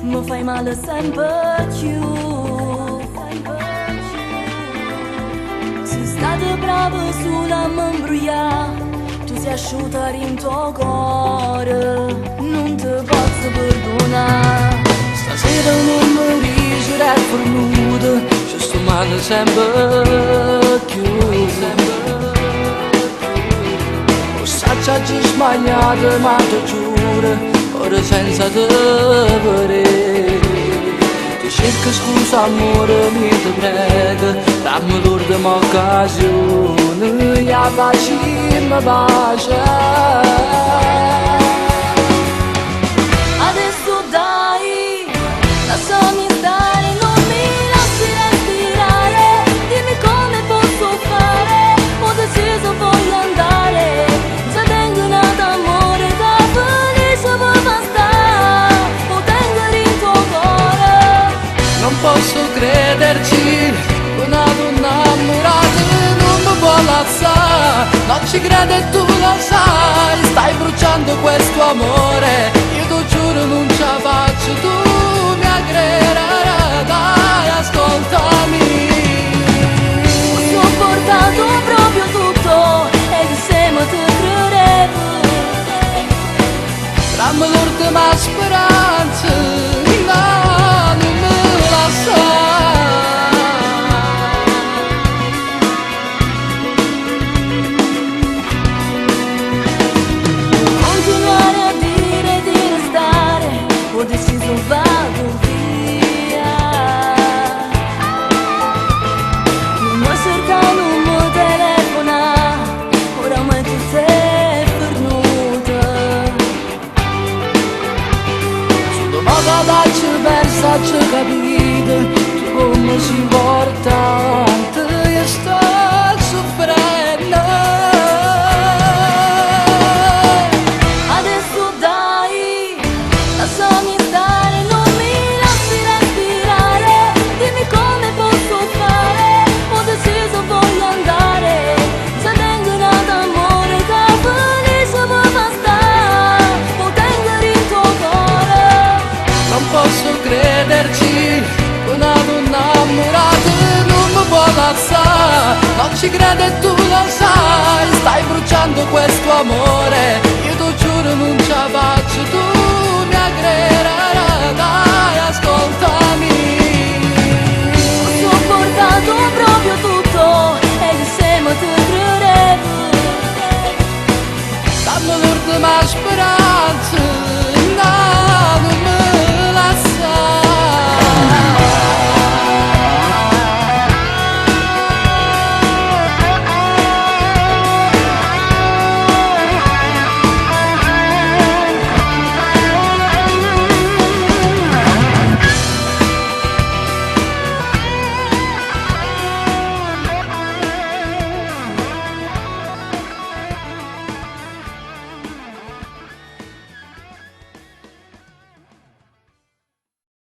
mi fai male sempre più. Sei stata brava solo a mi imbrogliare, tu sei asciutta in tuo cuore, non ti posso perdonare. Stasera non mi riuscirei a fornuta, ci sto male sempre più. Ci ha sbagliato ma ti giuro, ora senza te vedere. Ti cerco scusa amore, mi ti prego, dammi l'ultima occasione, ya facciamo pace. Adesso dai, lasciami stare, non mi lasci respirare, dimmi come posso fare, ho deciso voglio andare. Non posso crederci, una donna innamorata non mi può lasciare. Non ci crede e tu lo sai, stai bruciando questo amore. Io ti giuro non ce la faccio, tu mi aggrederai, dai ascoltami. Ho sopportato proprio tutto ed insieme ti credevo. Dammi l'ultima speranza. Continuare a dire di restare, ho deciso vado via. Non mi cercare, non mi telefonare, oramai tu sei perduta. Sono modo darci versa, ci capite, tu come si importante, io sto soffrendo. Adesso dai, lasciami stare, non mi lasci respirare, dimmi come posso fare, ho deciso voglio andare. Se vengono d'amore che felice mi basta, ho tenere in tuo cuore. Non posso crederci, una donna innamorata non mi può lasciare. Non ci crede tu